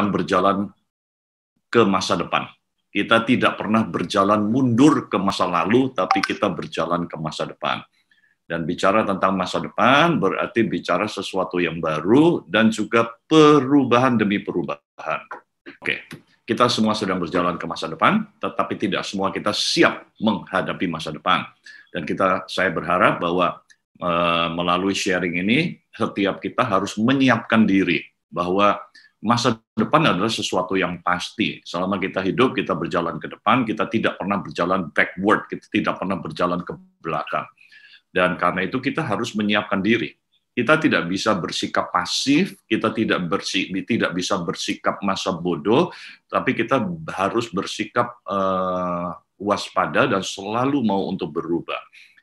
berjalan ke masa depan. Kita tidak pernah berjalan mundur ke masa lalu, tapi kita berjalan ke masa depan. Dan bicara tentang masa depan berarti bicara sesuatu yang baru dan juga perubahan demi perubahan. Oke, kita semua sedang berjalan ke masa depan, tetapi tidak semua kita siap menghadapi masa depan. Dan saya berharap bahwa melalui sharing ini, setiap kita harus menyiapkan diri bahwa masa depan adalah sesuatu yang pasti. Selama kita hidup, kita berjalan ke depan, kita tidak pernah berjalan backward, kita tidak pernah berjalan ke belakang. Dan karena itu kita harus menyiapkan diri. Kita tidak bisa bersikap pasif, kita tidak bisa bersikap masa bodoh, tapi kita harus bersikap waspada dan selalu mau untuk berubah.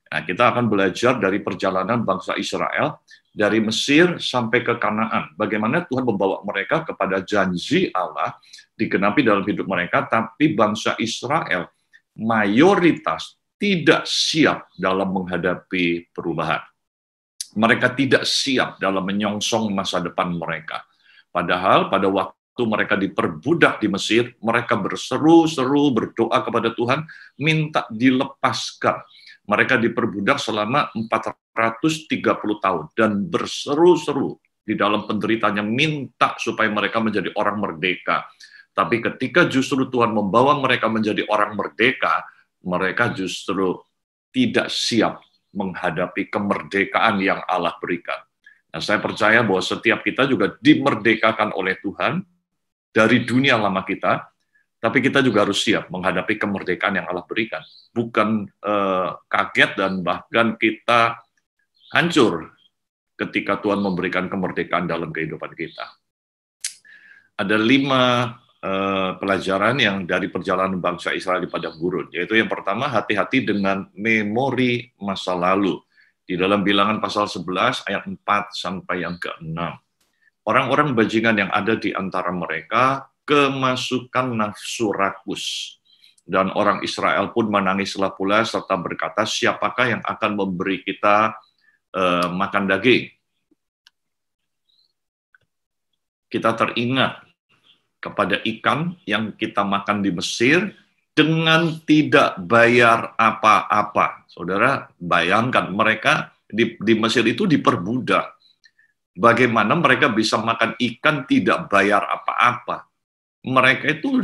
Nah, kita akan belajar dari perjalanan bangsa Israel, dari Mesir sampai ke Kanaan. Bagaimana Tuhan membawa mereka kepada janji Allah digenapi dalam hidup mereka, tapi bangsa Israel mayoritas tidak siap dalam menghadapi perubahan. Mereka tidak siap dalam menyongsong masa depan mereka. Padahal pada waktu mereka diperbudak di Mesir, mereka berseru-seru berdoa kepada Tuhan, minta dilepaskan. Mereka diperbudak selama 430 tahun dan berseru-seru di dalam penderitaannya minta supaya mereka menjadi orang merdeka. Tapi ketika justru Tuhan membawa mereka menjadi orang merdeka, mereka justru tidak siap menghadapi kemerdekaan yang Allah berikan. Nah, saya percaya bahwa setiap kita juga dimerdekakan oleh Tuhan dari dunia lama kita, tapi kita juga harus siap menghadapi kemerdekaan yang Allah berikan. Bukan kaget dan bahkan kita hancur ketika Tuhan memberikan kemerdekaan dalam kehidupan kita. Ada 5 pelajaran yang dari perjalanan bangsa Israel di padang gurun, yaitu yang pertama, hati-hati dengan memori masa lalu. Di dalam Bilangan pasal 11 ayat 4 sampai yang ke-6. Orang-orang bajingan yang ada di antara mereka kemasukan nafsu rakus, dan orang Israel pun menangislah pula serta berkata, siapakah yang akan memberi kita makan daging? Kita teringat kepada ikan yang kita makan di Mesir dengan tidak bayar apa-apa. Saudara, bayangkan mereka di Mesir itu diperbudak. Bagaimana mereka bisa makan ikan tidak bayar apa-apa? Mereka itu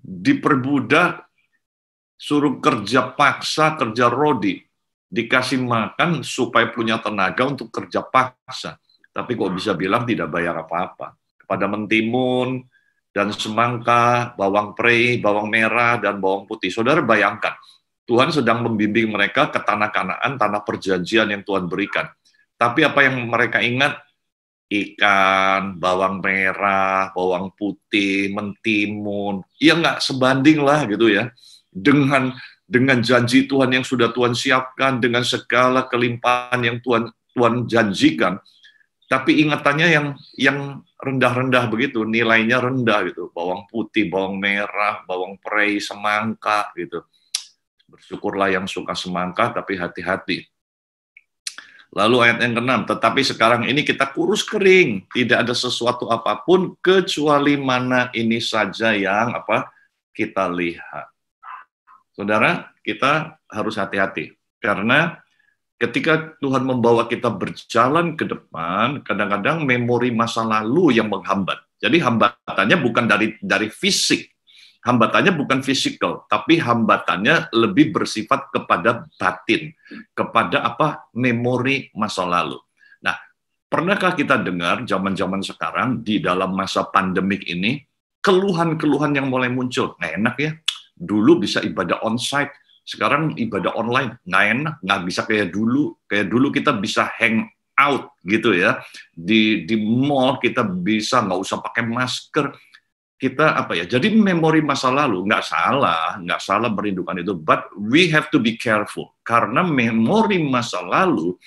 diperbudak, suruh kerja paksa, kerja rodi, dikasih makan supaya punya tenaga untuk kerja paksa. Tapi kok bisa bilang tidak bayar apa-apa? Kepada mentimun, dan semangka, bawang prei, bawang merah, dan bawang putih. Saudara bayangkan, Tuhan sedang membimbing mereka ke tanah Kanaan, tanah perjanjian yang Tuhan berikan. Tapi apa yang mereka ingat? Ikan, bawang merah, bawang putih, mentimun. Ya nggak sebanding lah gitu ya. Dengan janji Tuhan yang sudah Tuhan siapkan, dengan segala kelimpahan yang Tuhan janjikan. Tapi ingatannya yang rendah-rendah begitu, nilainya rendah gitu. Bawang putih, bawang merah, bawang prei, semangka gitu. Bersyukurlah yang suka semangka, tapi hati-hati. Lalu ayat yang ke-6, tetapi sekarang ini kita kurus kering, tidak ada sesuatu apapun kecuali mana ini saja yang kita lihat. Saudara, kita harus hati-hati karena ketika Tuhan membawa kita berjalan ke depan, kadang-kadang memori masa lalu yang menghambat. Jadi hambatannya bukan dari fisik, hambatannya bukan fisikal, tapi hambatannya lebih bersifat kepada batin, kepada memori masa lalu. Nah, pernahkah kita dengar zaman-zaman sekarang di dalam masa pandemik ini, keluhan-keluhan yang mulai muncul? Nggak enak ya, dulu bisa ibadah onsite, sekarang ibadah online, nggak enak, nggak bisa kayak dulu. Kayak dulu kita bisa hang out gitu ya. Di mall kita bisa nggak usah pakai masker. Kita jadi memori masa lalu, nggak salah merindukan itu. But we have to be careful. Karena memori masa lalu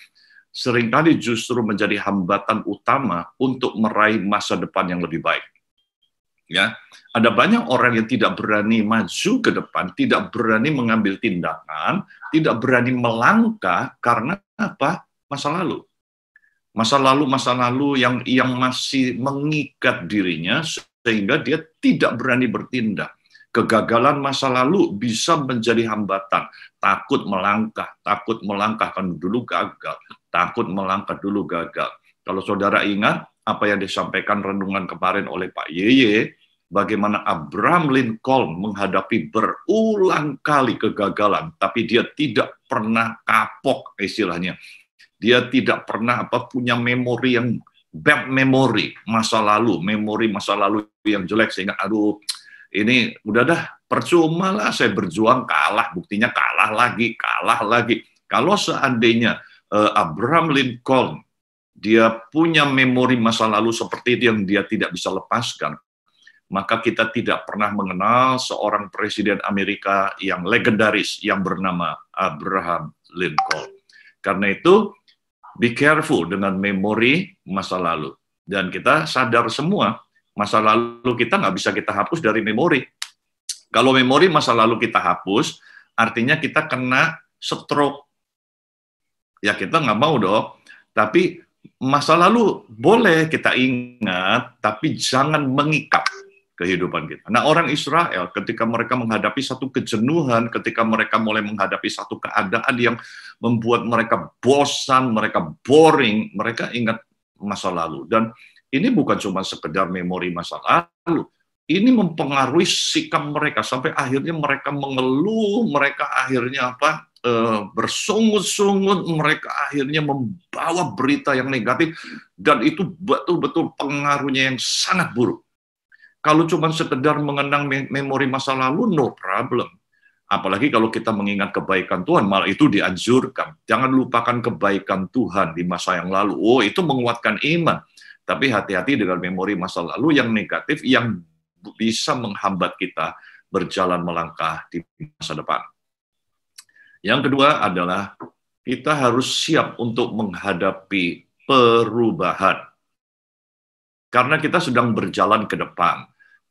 seringkali justru menjadi hambatan utama untuk meraih masa depan yang lebih baik. Ya, ada banyak orang yang tidak berani maju ke depan, tidak berani mengambil tindakan, tidak berani melangkah karena masa lalu. Masa lalu yang masih mengikat dirinya sehingga dia tidak berani bertindak. Kegagalan masa lalu bisa menjadi hambatan. Takut melangkah kan dulu gagal. Takut melangkah dulu gagal. Kalau saudara ingat apa yang disampaikan renungan kemarin oleh Pak Yeye, bagaimana Abraham Lincoln menghadapi berulang kali kegagalan, tapi dia tidak pernah kapok istilahnya. Dia tidak pernah punya memori yang bad memory memori masa lalu yang jelek, sehingga aduh ini udah dah percuma lah saya berjuang, kalah, buktinya kalah lagi. Kalau seandainya Abraham Lincoln dia punya memori masa lalu seperti itu yang dia tidak bisa lepaskan, maka kita tidak pernah mengenal seorang presiden Amerika yang legendaris yang bernama Abraham Lincoln. Karena itu, be careful dengan memori masa lalu. Dan kita sadar semua, masa lalu kita nggak bisa kita hapus dari memori. Kalau memori masa lalu kita hapus, artinya kita kena stroke. Ya kita nggak mau dong. Tapi masa lalu boleh kita ingat, tapi jangan mengikat kehidupan kita. Nah, orang Israel ketika mereka menghadapi satu kejenuhan, ketika mereka mulai menghadapi satu keadaan yang membuat mereka bosan, mereka boring, mereka ingat masa lalu. Dan ini bukan cuma sekedar memori masa lalu, ini mempengaruhi sikap mereka sampai akhirnya mereka mengeluh, mereka akhirnya bersungut-sungut, mereka akhirnya membawa berita yang negatif, dan itu betul-betul pengaruhnya yang sangat buruk. Kalau cuma sekedar mengenang memori masa lalu, no problem. Apalagi kalau kita mengingat kebaikan Tuhan, malah itu dianjurkan. Jangan lupakan kebaikan Tuhan di masa yang lalu. Oh, itu menguatkan iman. Tapi hati-hati dengan memori masa lalu yang negatif, yang bisa menghambat kita berjalan melangkah di masa depan. Yang kedua adalah kita harus siap untuk menghadapi perubahan. Karena kita sedang berjalan ke depan.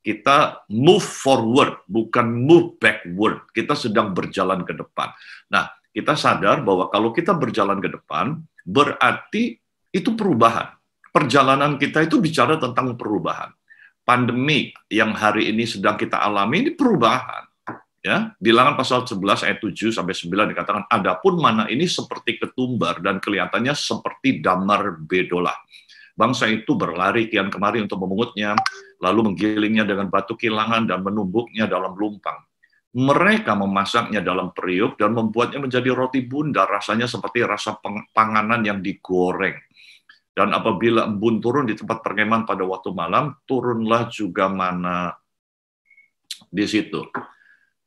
Kita move forward, bukan move backward. Kita sedang berjalan ke depan. Nah, kita sadar bahwa kalau kita berjalan ke depan, berarti itu perubahan. Perjalanan kita itu bicara tentang perubahan. Pandemi yang hari ini sedang kita alami ini perubahan. Ya, Bilangan pasal 11 ayat 7 sampai 9 dikatakan, adapun mana ini seperti ketumbar dan kelihatannya seperti damar bedolah. Bangsa itu berlari kian kemari untuk memungutnya, lalu menggilingnya dengan batu kilangan dan menumbuknya dalam lumpang. Mereka memasaknya dalam periuk dan membuatnya menjadi roti bundar, rasanya seperti rasa panganan yang digoreng. Dan apabila embun turun di tempat perkemahan pada waktu malam, turunlah juga mana di situ.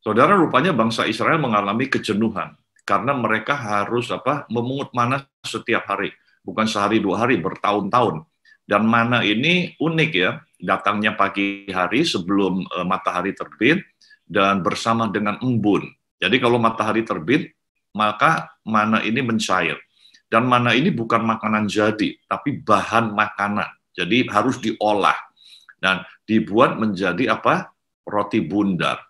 Saudara, rupanya bangsa Israel mengalami kejenuhan karena mereka harus memungut mana setiap hari. Bukan sehari dua hari, bertahun-tahun. Dan mana ini unik ya, datangnya pagi hari sebelum matahari terbit dan bersama dengan embun. Jadi kalau matahari terbit, maka mana ini mencair. Dan mana ini bukan makanan jadi, tapi bahan makanan. Jadi harus diolah dan dibuat menjadi roti bundar.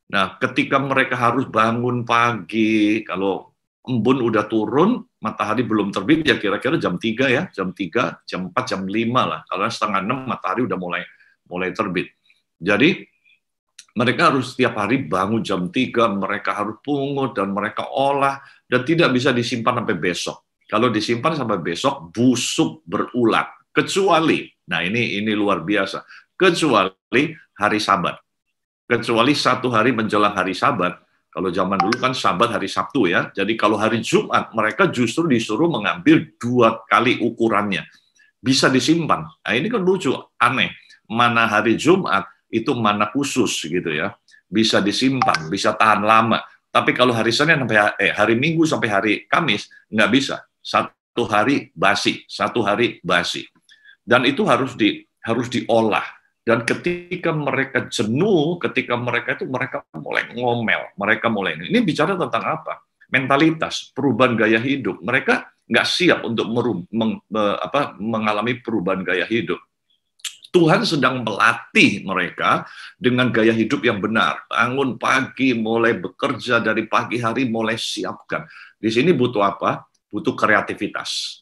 Nah, ketika mereka harus bangun pagi, kalau embun udah turun, matahari belum terbit, ya kira-kira jam 3 ya, jam 3, jam 4, jam 5 lah. Kalau setengah 6 matahari udah mulai terbit. Jadi mereka harus setiap hari bangun jam 3, mereka harus pungut dan mereka olah, dan tidak bisa disimpan sampai besok. Kalau disimpan sampai besok, busuk berulat. Kecuali, nah ini luar biasa, kecuali hari Sabat. Kecuali satu hari menjelang hari Sabat. Kalau zaman dulu kan Sabat hari Sabtu ya. Jadi kalau hari Jumat, mereka justru disuruh mengambil 2 kali ukurannya. Bisa disimpan. Nah ini kan lucu, aneh. Mana hari Jumat, itu mana khusus gitu ya. Bisa disimpan, bisa tahan lama. Tapi kalau hari Senin sampai hari Minggu sampai hari Kamis, nggak bisa. Satu hari basi. Dan itu harus diolah. Dan ketika mereka jenuh, ketika mereka mulai ngomel, ini bicara tentang apa? Mentalitas, perubahan gaya hidup. Mereka nggak siap untuk mengalami perubahan gaya hidup. Tuhan sedang melatih mereka dengan gaya hidup yang benar. Bangun pagi, mulai bekerja dari pagi hari, mulai siapkan. Di sini butuh apa? Butuh kreativitas.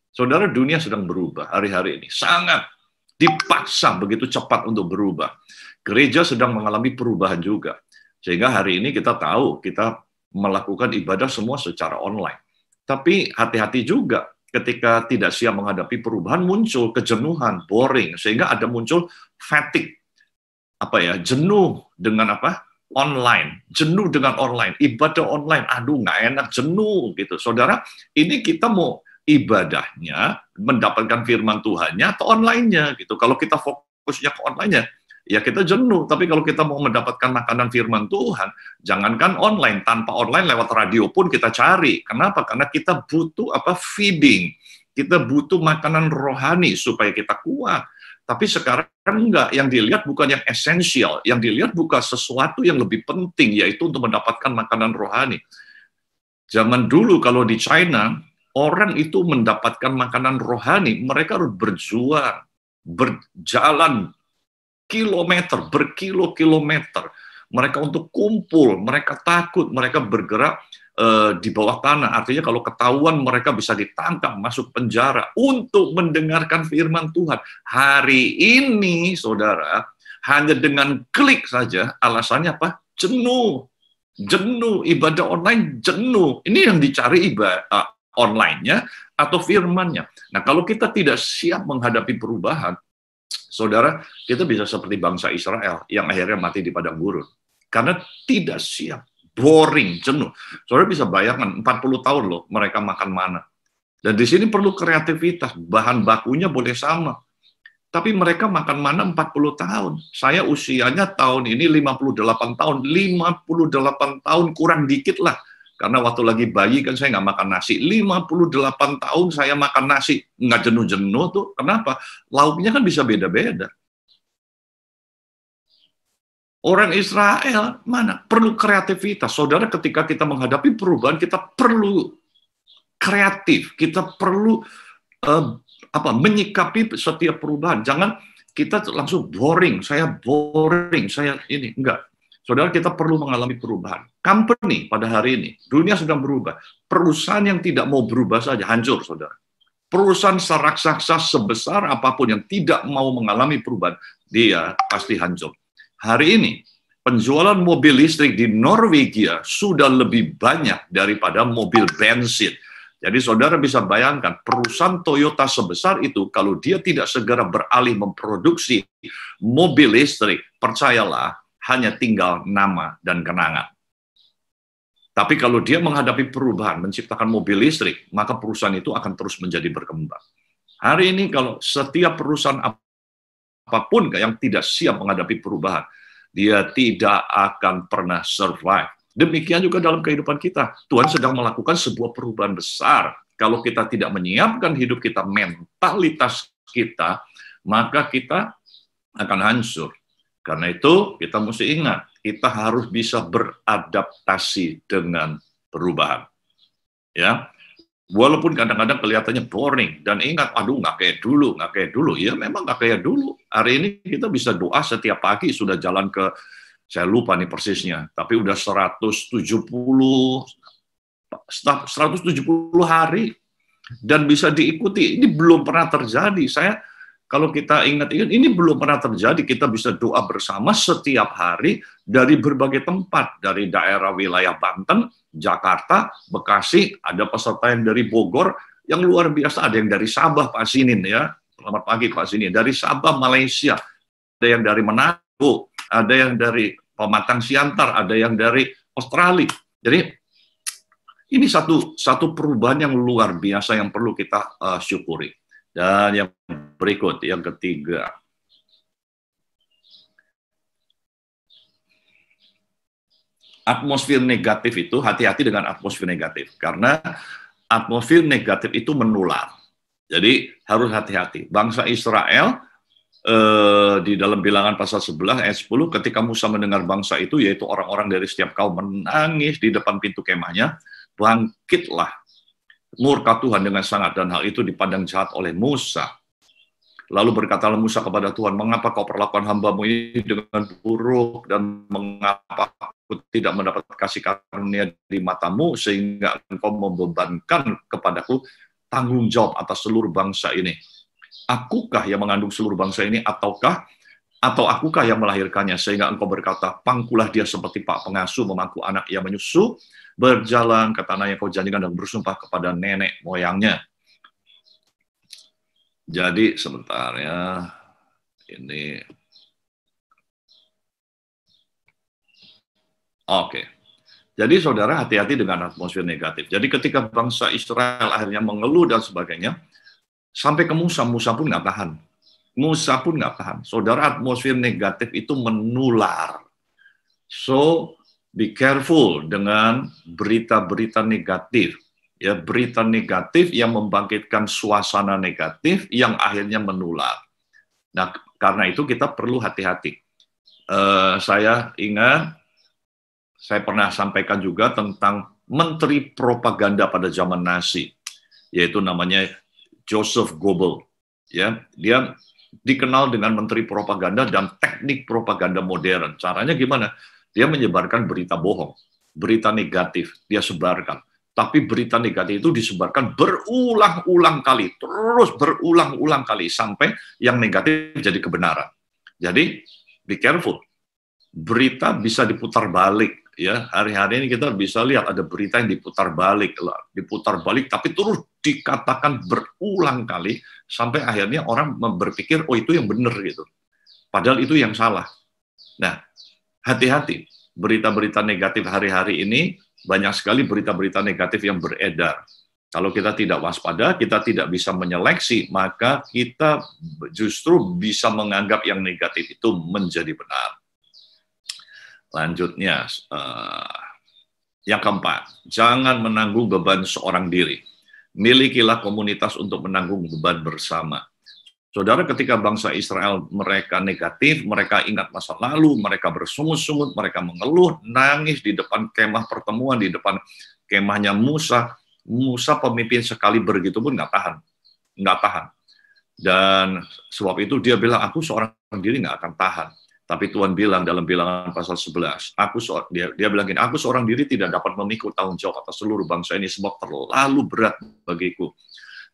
Saudara, dunia sedang berubah hari-hari ini. Sangat. dipaksa begitu cepat untuk berubah. Gereja sedang mengalami perubahan juga. Sehingga hari ini kita tahu, kita melakukan ibadah semua secara online. Tapi hati-hati juga ketika tidak siap menghadapi perubahan, muncul kejenuhan, boring, sehingga ada muncul fatigue, jenuh dengan online, jenuh dengan online, ibadah online, aduh nggak enak, jenuh gitu. Saudara, ini kita mau ibadahnya, mendapatkan firman Tuhannya atau online-nya gitu. Kalau kita fokusnya ke online-nya, ya kita jenuh. Tapi kalau kita mau mendapatkan makanan firman Tuhan, jangankan online, tanpa online lewat radio pun kita cari. Kenapa? Karena kita butuh feeding. Kita butuh makanan rohani supaya kita kuat. Tapi sekarang enggak, yang dilihat bukan yang esensial, yang dilihat bukan sesuatu yang lebih penting, yaitu untuk mendapatkan makanan rohani. Zaman dulu kalau di China, orang itu mendapatkan makanan rohani, mereka harus berjuang, berjalan kilometer, berkilo-kilometer. Mereka untuk kumpul, mereka takut, mereka bergerak di bawah tanah. Artinya kalau ketahuan mereka bisa ditangkap, masuk penjara untuk mendengarkan firman Tuhan. Hari ini, saudara, hanya dengan klik saja, alasannya apa? Jenuh. Jenuh, ibadah online jenuh. Ini yang dicari ibadah online-nya atau firman-nya. Nah, kalau kita tidak siap menghadapi perubahan, saudara, kita bisa seperti bangsa Israel yang akhirnya mati di padang gurun. Karena tidak siap, boring, jenuh. Saudara bisa bayangkan, 40 tahun loh mereka makan mana. Dan di sini perlu kreativitas, bahan bakunya boleh sama. Tapi mereka makan mana 40 tahun. Saya usianya tahun ini 58 tahun. 58 tahun kurang dikit lah. Karena waktu lagi bayi kan saya nggak makan nasi. 58 tahun saya makan nasi. Nggak jenuh-jenuh tuh. Kenapa? Lauknya kan bisa beda-beda. Orang Israel mana? Perlu kreativitas. Saudara, ketika kita menghadapi perubahan, kita perlu kreatif. Kita perlu menyikapi setiap perubahan. Jangan kita langsung boring. Saya ini. Enggak. Saudara, kita perlu mengalami perubahan. Company pada hari ini, dunia sedang berubah. Perusahaan yang tidak mau berubah saja, hancur, saudara. Perusahaan raksasa sebesar apapun yang tidak mau mengalami perubahan, dia pasti hancur. Hari ini, penjualan mobil listrik di Norwegia sudah lebih banyak daripada mobil bensin. Jadi saudara bisa bayangkan, perusahaan Toyota sebesar itu, kalau dia tidak segera beralih memproduksi mobil listrik, percayalah, hanya tinggal nama dan kenangan. Tapi kalau dia menghadapi perubahan, menciptakan mobil listrik, maka perusahaan itu akan terus menjadi berkembang. Hari ini kalau setiap perusahaan apapun yang tidak siap menghadapi perubahan, dia tidak akan pernah survive. Demikian juga dalam kehidupan kita. Tuhan sedang melakukan sebuah perubahan besar. Kalau kita tidak menyiapkan hidup kita, mentalitas kita, maka kita akan hancur. Karena itu kita mesti ingat, kita harus bisa beradaptasi dengan perubahan. Ya, walaupun kadang-kadang kelihatannya boring, dan ingat, aduh nggak kayak dulu. Ya memang nggak kayak dulu. Hari ini kita bisa doa setiap pagi, sudah jalan ke, saya lupa nih persisnya, tapi udah 170 hari, dan bisa diikuti. Ini belum pernah terjadi. Kalau kita ingat-ingat, ini belum pernah terjadi. Kita bisa doa bersama setiap hari dari berbagai tempat, dari daerah wilayah Banten, Jakarta, Bekasi, ada peserta yang dari Bogor, yang luar biasa, ada yang dari Sabah, Pak Sinin, ya. Selamat pagi, Pak Sinin. Dari Sabah, Malaysia, ada yang dari Manado, ada yang dari Pematang Siantar, ada yang dari Australia. Jadi, ini satu perubahan yang luar biasa yang perlu kita syukuri. Dan yang berikut, yang ketiga. Atmosfer negatif itu, hati-hati dengan atmosfer negatif. Karena atmosfer negatif itu menular. Jadi harus hati-hati. Bangsa Israel, di dalam Bilangan pasal 11 ayat 10, ketika Musa mendengar bangsa itu, yaitu orang-orang dari setiap kaum menangis di depan pintu kemahnya, bangkitlah murka Tuhan dengan sangat, dan hal itu dipandang jahat oleh Musa. Lalu berkatalah Musa kepada Tuhan, mengapa kau perlakukan hamba-Mu ini dengan buruk, dan mengapa aku tidak mendapat kasih karunia di mata-Mu, sehingga engkau membebankan kepadaku tanggung jawab atas seluruh bangsa ini. Akukah yang mengandung seluruh bangsa ini, atau akukah yang melahirkannya, sehingga engkau berkata, pangkulah dia seperti pak pengasuh memangku anak yang menyusu, berjalan ke tanah yang kau janjikan dan bersumpah kepada nenek moyangnya. Jadi sebentar ya, ini oke. Jadi saudara hati-hati dengan atmosfer negatif. Jadi ketika bangsa Israel akhirnya mengeluh dan sebagainya, sampai ke Musa, Musa pun nggak tahan. Musa pun nggak tahan. Saudara, atmosfer negatif itu menular. So, be careful dengan berita-berita negatif. Ya, berita negatif yang membangkitkan suasana negatif yang akhirnya menular. Nah, karena itu kita perlu hati-hati. Saya ingat, saya pernah sampaikan juga tentang menteri propaganda pada zaman Nazi, yaitu namanya Joseph Goebbels. Ya, dia dikenal dengan menteri propaganda dan teknik propaganda modern. Caranya gimana? Dia menyebarkan berita bohong, berita negatif, dia sebarkan. Tapi berita negatif itu disebarkan berulang-ulang kali, terus berulang-ulang kali, sampai yang negatif jadi kebenaran. Jadi, be careful. Berita bisa diputar balik. Ya, hari-hari ini kita bisa lihat ada berita yang diputar balik, tapi terus dikatakan berulang kali sampai akhirnya orang berpikir oh itu yang benar gitu. Padahal itu yang salah. Nah, hati-hati. Berita-berita negatif hari-hari ini banyak sekali berita-berita negatif yang beredar. Kalau kita tidak waspada, kita tidak bisa menyeleksi, maka kita justru bisa menganggap yang negatif itu menjadi benar. Lanjutnya, yang keempat, jangan menanggung beban seorang diri. Milikilah komunitas untuk menanggung beban bersama. Saudara, ketika bangsa Israel mereka negatif, mereka ingat masa lalu, mereka bersungut-sungut, mereka mengeluh, nangis di depan kemah pertemuan, di depan kemahnya Musa. Musa pemimpin sekali begitu pun nggak tahan. Dan sebab itu dia bilang, aku seorang diri nggak akan tahan. Tapi Tuhan bilang dalam Bilangan pasal 11, dia bilang gini, aku seorang diri tidak dapat memikul tanggung jawab atas seluruh bangsa ini sebab terlalu berat bagiku.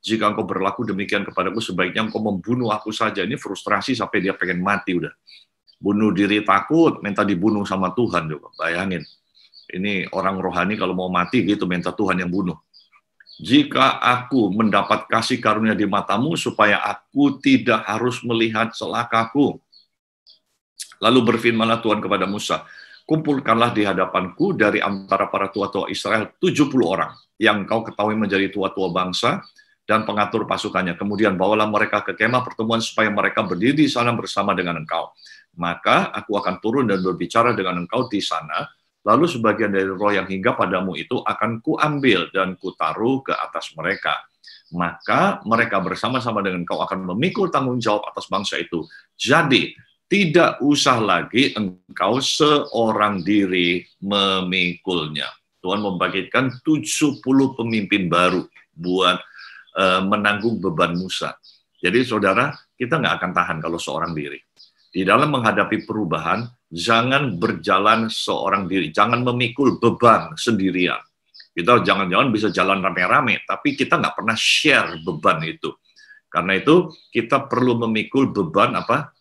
Jika engkau berlaku demikian kepadaku, sebaiknya engkau membunuh aku saja. Ini frustrasi sampai dia pengen mati udah. Bunuh diri takut, minta dibunuh sama Tuhan juga. Bayangin, ini orang rohani kalau mau mati gitu minta Tuhan yang bunuh. Jika aku mendapat kasih karunia di matamu, supaya aku tidak harus melihat celakaku. Lalu berfirmanlah Tuhan kepada Musa, kumpulkanlah di hadapanku dari antara para tua-tua Israel 70 orang, yang kau ketahui menjadi tua-tua bangsa dan pengatur pasukannya. Kemudian bawalah mereka ke kemah pertemuan supaya mereka berdiri di sana bersama dengan engkau. Maka aku akan turun dan berbicara dengan engkau di sana, lalu sebagian dari roh yang hingga padamu itu akan kuambil dan kutaruh ke atas mereka. Maka mereka bersama-sama dengan engkau akan memikul tanggung jawab atas bangsa itu. Jadi, tidak usah lagi engkau seorang diri memikulnya. Tuhan membangkitkan 70 pemimpin baru buat menanggung beban Musa. Jadi saudara, kita nggak akan tahan kalau seorang diri. Di dalam menghadapi perubahan, jangan berjalan seorang diri. Jangan memikul beban sendirian. Kita jangan-jangan bisa jalan rame-rame, tapi kita nggak pernah share beban itu. Karena itu, kita perlu memikul beban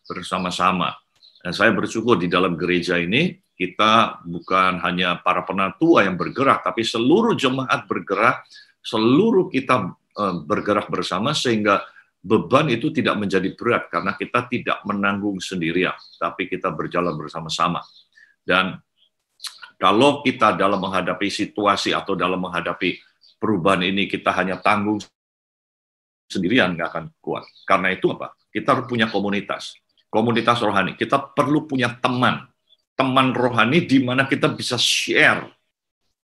bersama-sama. Dan saya bersyukur di dalam gereja ini, kita bukan hanya para penatua yang bergerak, tapi seluruh jemaat bergerak, seluruh kita bergerak bersama, sehingga beban itu tidak menjadi berat, karena kita tidak menanggung sendirian, tapi kita berjalan bersama-sama. Dan kalau kita dalam menghadapi situasi atau dalam menghadapi perubahan ini, kita hanya tanggung sendirian, nggak akan kuat. Karena itu kita harus punya komunitas rohani. Kita perlu punya teman rohani di mana kita bisa share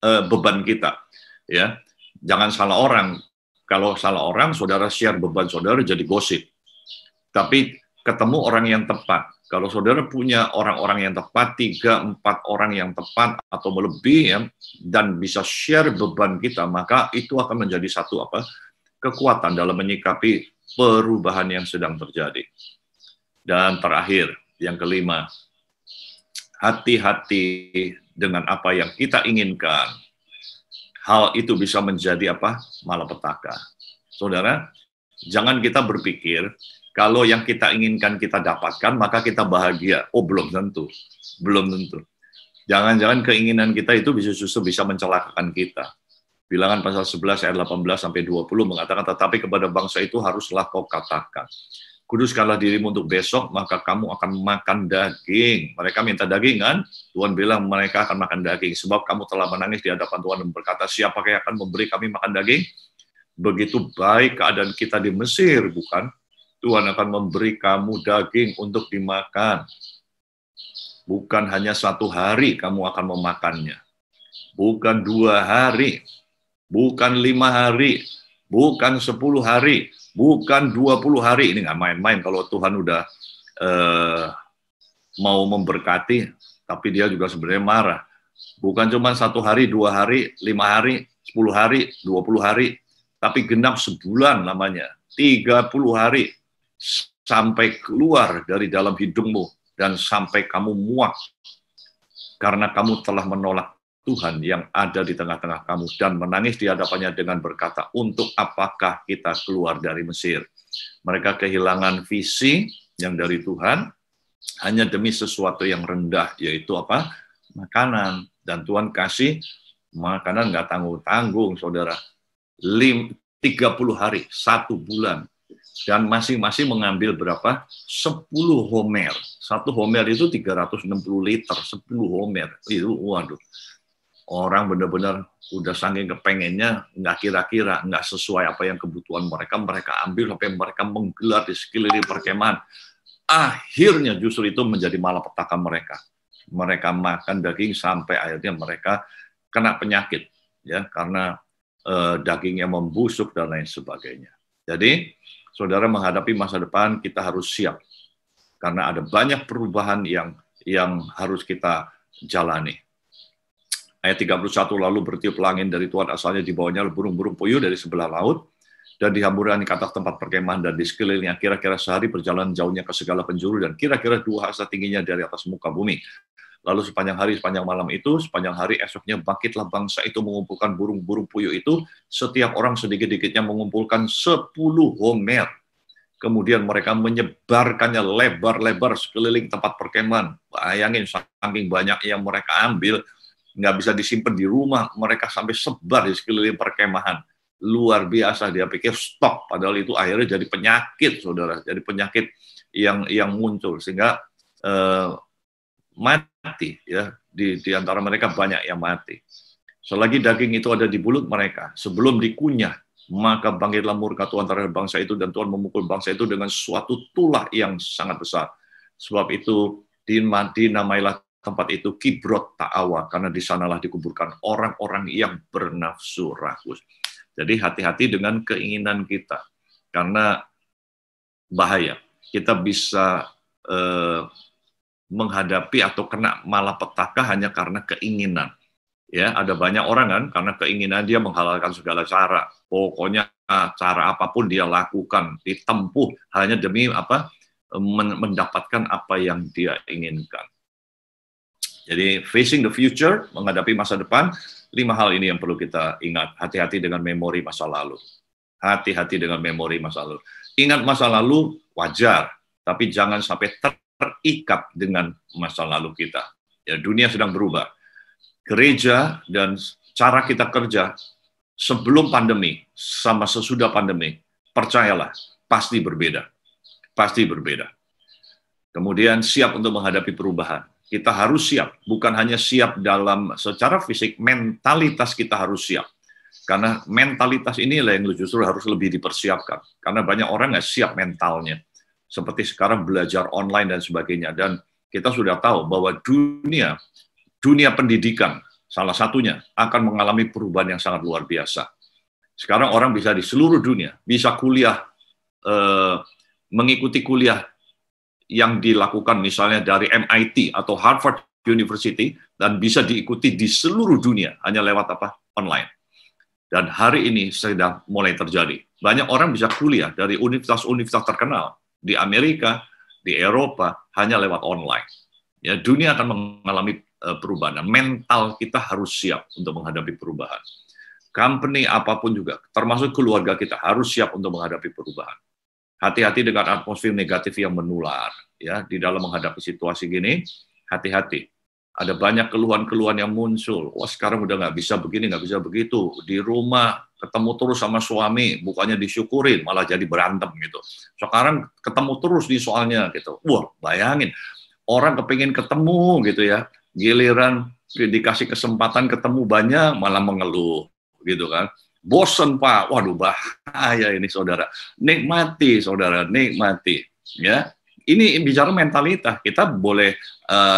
beban kita. Ya, jangan salah orang. Kalau salah orang, saudara share beban saudara jadi gosip. Tapi ketemu orang yang tepat. Kalau saudara punya orang-orang yang tepat, 3-4 orang yang tepat atau lebih ya, dan bisa share beban kita, maka itu akan menjadi satu kekuatan dalam menyikapi perubahan yang sedang terjadi. Dan terakhir, yang kelima, hati-hati dengan apa yang kita inginkan. Hal itu bisa menjadi malapetaka. Saudara, Jangan kita berpikir kalau yang kita inginkan kita dapatkan, maka kita bahagia. Oh, belum tentu. Belum tentu. Jangan-jangan keinginan kita itu justru bisa mencelakakan kita. Bilangan pasal 11 ayat 18 sampai 20 mengatakan, tetapi kepada bangsa itu haruslah kau katakan, kuduskanlah dirimu untuk besok, maka kamu akan makan daging. Mereka minta daging kan? Tuhan bilang mereka akan makan daging, sebab kamu telah menangis di hadapan Tuhan dan berkata, siapakah yang akan memberi kami makan daging? Begitu baik keadaan kita di Mesir, bukan? Tuhan akan memberi kamu daging untuk dimakan. Bukan hanya 1 hari kamu akan memakannya. Bukan 2 hari. Bukan 5 hari. Bukan 10 hari. Bukan 20 hari. Ini nggak main-main kalau Tuhan udah mau memberkati, tapi dia juga sebenarnya marah. Bukan cuma 1 hari, 2 hari, 5 hari, 10 hari, 20 hari, tapi genap sebulan namanya. 30 hari. Sampai keluar dari dalam hidungmu. Dan sampai kamu muak karena kamu telah menolak Tuhan yang ada di tengah-tengah kamu dan menangis di hadapannya dengan berkata, untuk apakah kita keluar dari Mesir? Mereka kehilangan visi yang dari Tuhan hanya demi sesuatu yang rendah, yaitu apa? Makanan. Dan Tuhan kasih makanan nggak tanggung-tanggung, saudara. 30 hari, 1 bulan. Dan masing-masing mengambil berapa? 10 homer. 1 homer itu 360 liter, 10 homer. Itu, waduh. Orang benar-benar udah saking kepengennya, nggak kira-kira, nggak sesuai apa yang kebutuhan mereka, mereka ambil sampai mereka menggelar di sekeliling perkemahan. Akhirnya justru itu menjadi malapetaka mereka. Mereka makan daging sampai akhirnya mereka kena penyakit, ya, karena dagingnya membusuk dan lain sebagainya. Jadi, saudara, menghadapi masa depan kita harus siap karena ada banyak perubahan yang harus kita jalani. Ayat 31, lalu bertiup angin dari Tuhan, asalnya di bawahnya burung-burung puyuh dari sebelah laut, dan dihamburkan di atas tempat perkemahan dan di sekelilingnya, kira-kira sehari perjalanan jauhnya ke segala penjuru, dan kira-kira 2 hasta tingginya dari atas muka bumi. Lalu sepanjang hari, sepanjang malam itu, sepanjang hari esoknya bangkitlah bangsa itu mengumpulkan burung-burung puyuh itu, setiap orang sedikit-dikitnya mengumpulkan 10 homer. Kemudian mereka menyebarkannya lebar-lebar sekeliling tempat perkemahan. Bayangin, saking banyak yang mereka ambil, nggak bisa disimpan di rumah, mereka sampai sebar di sekeliling perkemahan. Luar biasa, dia pikir stop, padahal itu akhirnya jadi penyakit, saudara. Jadi penyakit yang muncul, sehingga mati, ya, di antara mereka banyak yang mati. Selagi daging itu ada di mulut mereka, sebelum dikunyah, maka bangkitlah murka Tuhan terhadap bangsa itu, dan Tuhan memukul bangsa itu dengan suatu tulah yang sangat besar. Sebab itu dinamailah tempat itu Kibrot Ta'awa, karena di sanalah dikuburkan orang-orang yang bernafsu rakus. Jadi hati-hati dengan keinginan kita, karena bahaya. Kita bisa menghadapi atau kena malapetaka hanya karena keinginan. Ya, ada banyak orang kan karena keinginan dia menghalalkan segala cara. Pokoknya cara apapun dia lakukan, ditempuh hanya demi apa? Mendapatkan apa yang dia inginkan. Jadi facing the future, menghadapi masa depan, 5 hal ini yang perlu kita ingat. Hati-hati dengan memori masa lalu. Hati-hati dengan memori masa lalu. Ingat masa lalu wajar, tapi jangan sampai terikat dengan masa lalu kita. Ya, dunia sedang berubah. Gereja dan cara kita kerja sebelum pandemi sama sesudah pandemi, percayalah, pasti berbeda. Pasti berbeda. Kemudian siap untuk menghadapi perubahan. Kita harus siap, bukan hanya siap dalam secara fisik, mentalitas kita harus siap. Karena mentalitas inilah yang justru harus lebih dipersiapkan. Karena banyak orang nggak siap mentalnya. Seperti sekarang belajar online dan sebagainya. Dan kita sudah tahu bahwa dunia pendidikan, salah satunya, akan mengalami perubahan yang sangat luar biasa. Sekarang orang bisa di seluruh dunia, bisa kuliah, mengikuti kuliah yang dilakukan misalnya dari MIT atau Harvard University, dan bisa diikuti di seluruh dunia, hanya lewat apa? Online. Dan hari ini sedang mulai terjadi. Banyak orang bisa kuliah dari universitas-universitas terkenal di Amerika, di Eropa, hanya lewat online. Ya, dunia akan mengalami perubahan. Mental kita harus siap untuk menghadapi perubahan. company apapun juga, termasuk keluarga kita, harus siap untuk menghadapi perubahan. Hati-hati dengan atmosfer negatif yang menular. Ya, di dalam menghadapi situasi gini, hati-hati. Ada banyak keluhan-keluhan yang muncul. Wah, sekarang udah nggak bisa begini, nggak bisa begitu. Di rumah ketemu terus sama suami, bukannya disyukurin, malah jadi berantem gitu. Sekarang ketemu terus di soalnya gitu. Wah, bayangin. Orang kepingin ketemu gitu ya, giliran dikasih kesempatan ketemu banyak, malah mengeluh gitu kan. Bosen Pak, waduh bahaya ini saudara. Nikmati saudara, nikmati. Ya, ini bicara mentalitas. Kita boleh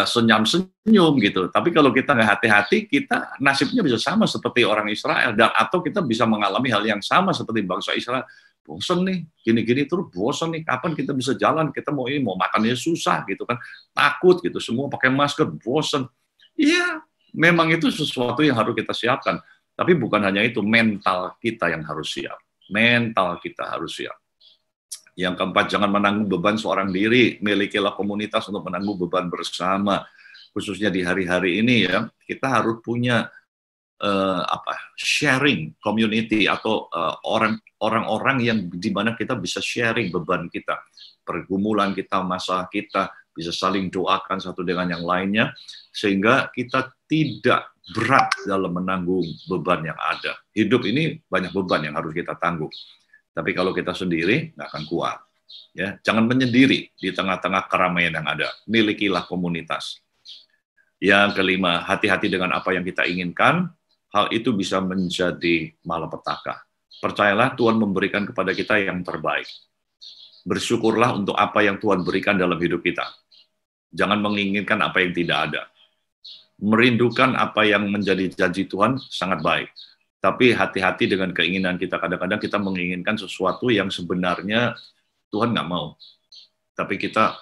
senyum-senyum gitu. Tapi kalau kita nggak hati-hati, kita nasibnya bisa sama seperti orang Israel, dan atau kita bisa mengalami hal yang sama seperti bangsa Israel. Bosen nih, gini-gini terus bosen nih. Kapan kita bisa jalan? Kita mau ini, mau makannya susah gitu kan, takut gitu. Semua pakai masker, bosen. Iya, memang itu sesuatu yang harus kita siapkan. Tapi bukan hanya itu, mental kita yang harus siap. Mental kita harus siap. Yang keempat, jangan menanggung beban seorang diri, milikilah komunitas untuk menanggung beban bersama. Khususnya di hari-hari ini ya, kita harus punya sharing community atau orang-orang yang di mana kita bisa sharing beban kita, pergumulan kita, masalah kita, bisa saling doakan satu dengan yang lainnya, sehingga kita tidak berat dalam menanggung beban yang ada. Hidup ini banyak beban yang harus kita tanggung. Tapi kalau kita sendiri, nggak akan kuat. Ya, jangan menyendiri di tengah-tengah keramaian yang ada. Milikilah komunitas. Yang kelima, hati-hati dengan apa yang kita inginkan. Hal itu bisa menjadi malapetaka. Percayalah Tuhan memberikan kepada kita yang terbaik. Bersyukurlah untuk apa yang Tuhan berikan dalam hidup kita. Jangan menginginkan apa yang tidak ada. Merindukan apa yang menjadi janji Tuhan sangat baik. Tapi hati-hati dengan keinginan kita. Kadang-kadang kita menginginkan sesuatu yang sebenarnya Tuhan nggak mau. Tapi kita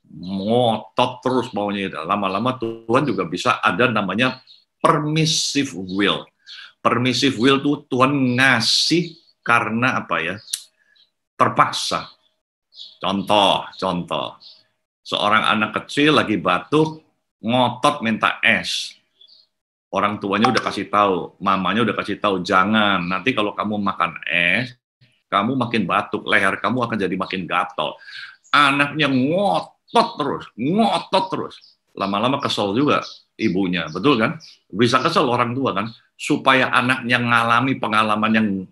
ngotot terus maunya. Lama-lama Tuhan juga bisa ada namanya permissive will. Permissive will itu Tuhan ngasih karena apa ya? Terpaksa. Contoh. Seorang anak kecil lagi batuk, ngotot minta es. Orang tuanya udah kasih tahu, mamanya udah kasih tahu, jangan, nanti kalau kamu makan es, kamu makin batuk, leher kamu akan jadi makin gatal. Anaknya ngotot terus. Lama-lama kesel juga ibunya, betul kan? Bisa kesel orang tua kan? Supaya anaknya ngalami pengalaman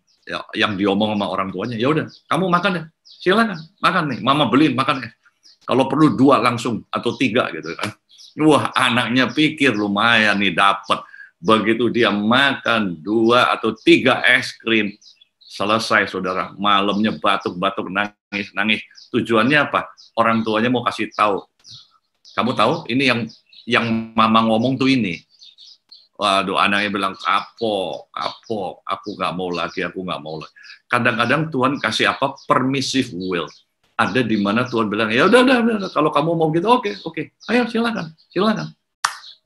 yang diomong sama orang tuanya, ya udah, kamu makan deh, silakan, makan nih, mama beliin makan es. Kalau perlu 2 langsung, atau 3 gitu kan. Wah, anaknya pikir lumayan nih dapat. Begitu dia makan 2 atau 3 es krim, selesai saudara, malamnya batuk-batuk, nangis. Tujuannya apa? Orang tuanya mau kasih tahu. Kamu tahu, ini yang mama ngomong tuh ini. Waduh, anaknya bilang, kapok, aku nggak mau lagi. Kadang-kadang Tuhan kasih apa? Permissive will. Ada di mana Tuhan bilang, ya udah, kalau kamu mau gitu, oke, ayo silakan.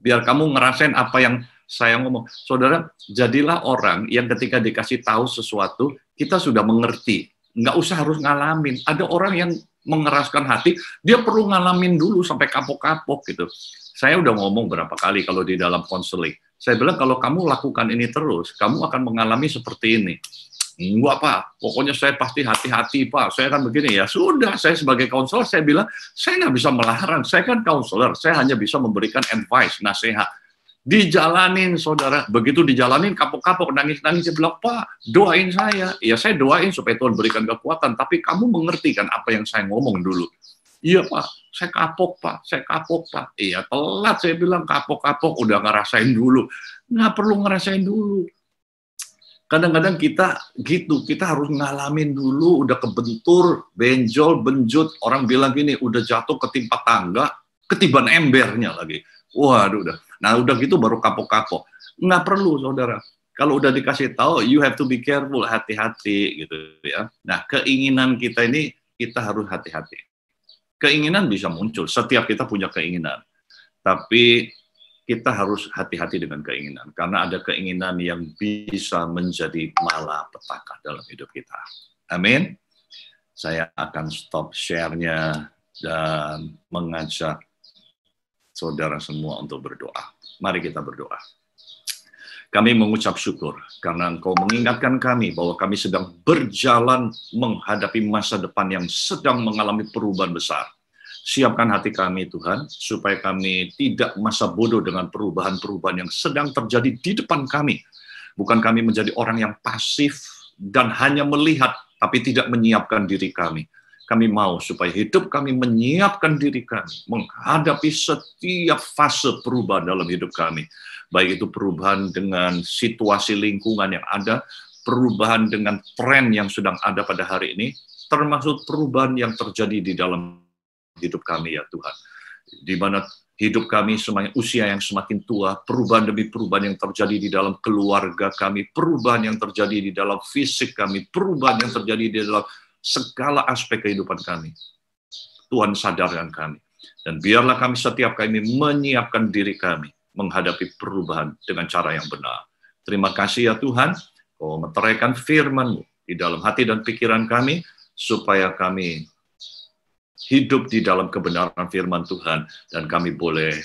Biar kamu ngerasain apa yang saya ngomong. Saudara, jadilah orang yang ketika dikasih tahu sesuatu, kita sudah mengerti. Nggak usah harus ngalamin. Ada orang yang mengeraskan hati, dia perlu ngalamin dulu sampai kapok-kapok gitu. Saya udah ngomong berapa kali kalau di dalam konseling. Saya bilang, kalau kamu lakukan ini terus, kamu akan mengalami seperti ini. Enggak Pak, pokoknya saya pasti hati-hati Pak, saya kan begini ya. Sudah, saya sebagai konselor, saya bilang, saya nggak bisa melarang, saya kan konselor, saya hanya bisa memberikan advice, nasihat. Dijalanin saudara, begitu dijalanin kapok-kapok, nangis-nangis, saya bilang, Pak, doain saya. Ya saya doain supaya Tuhan berikan kekuatan, tapi kamu mengerti kan apa yang saya ngomong dulu. Iya Pak, saya kapok Pak. Iya telat, saya bilang kapok-kapok, udah ngerasain dulu. Nggak perlu ngerasain dulu. Kadang-kadang kita gitu, kita harus ngalamin dulu, udah kebentur, benjol, benjut, orang bilang gini, udah jatuh ketimpa tangga, ketiban embernya lagi. Waduh, udah. Nah, udah gitu baru kapok-kapok. Nggak perlu, saudara. Kalau udah dikasih tahu, you have to be careful, hati-hati gitu ya. Nah, keinginan kita ini, kita harus hati-hati. Keinginan bisa muncul, setiap kita punya keinginan. Tapi kita harus hati-hati dengan keinginan, karena ada keinginan yang bisa menjadi malapetaka dalam hidup kita. Amin. Saya akan stop share-nya dan mengajak saudara semua untuk berdoa. Mari kita berdoa. Kami mengucap syukur karena Engkau mengingatkan kami bahwa kami sedang berjalan menghadapi masa depan yang sedang mengalami perubahan besar. Siapkan hati kami Tuhan, supaya kami tidak masa bodoh dengan perubahan-perubahan yang sedang terjadi di depan kami. Bukan kami menjadi orang yang pasif dan hanya melihat, tapi tidak menyiapkan diri kami. Kami mau supaya hidup kami menyiapkan diri kami menghadapi setiap fase perubahan dalam hidup kami. Baik itu perubahan dengan situasi lingkungan yang ada, perubahan dengan tren yang sedang ada pada hari ini, termasuk perubahan yang terjadi di dalam hidup kami ya Tuhan. Di mana hidup kami semakin usia yang semakin tua, perubahan demi perubahan yang terjadi di dalam keluarga kami, perubahan yang terjadi di dalam fisik kami, perubahan yang terjadi di dalam segala aspek kehidupan kami. Tuhan sadarkan kami. Dan biarlah kami setiap kami menyiapkan diri kami menghadapi perubahan dengan cara yang benar. Terima kasih ya Tuhan, Kau meteraikan firman-Mu di dalam hati dan pikiran kami, supaya kami hidup di dalam kebenaran firman Tuhan, dan kami boleh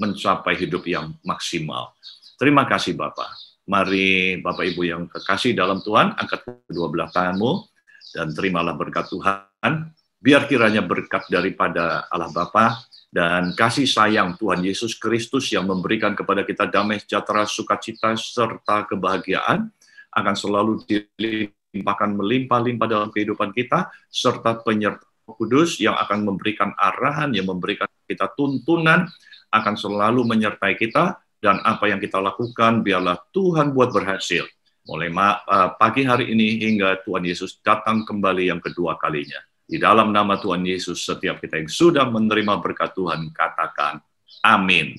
mencapai hidup yang maksimal. Terima kasih Bapak. Mari Bapak Ibu yang kekasih dalam Tuhan, angkat kedua belah tanganmu, dan terimalah berkat Tuhan. Biar kiranya berkat daripada Allah Bapa dan kasih sayang Tuhan Yesus Kristus yang memberikan kepada kita damai sejahtera, sukacita, serta kebahagiaan akan selalu dilimpahkan melimpah-limpah dalam kehidupan kita, serta penyertaan Kudus yang akan memberikan arahan, yang memberikan kita tuntunan, akan selalu menyertai kita, dan apa yang kita lakukan biarlah Tuhan buat berhasil. Mulai pagi hari ini hingga Tuhan Yesus datang kembali yang kedua kalinya. Di dalam nama Tuhan Yesus, setiap kita yang sudah menerima berkat Tuhan, katakan amin.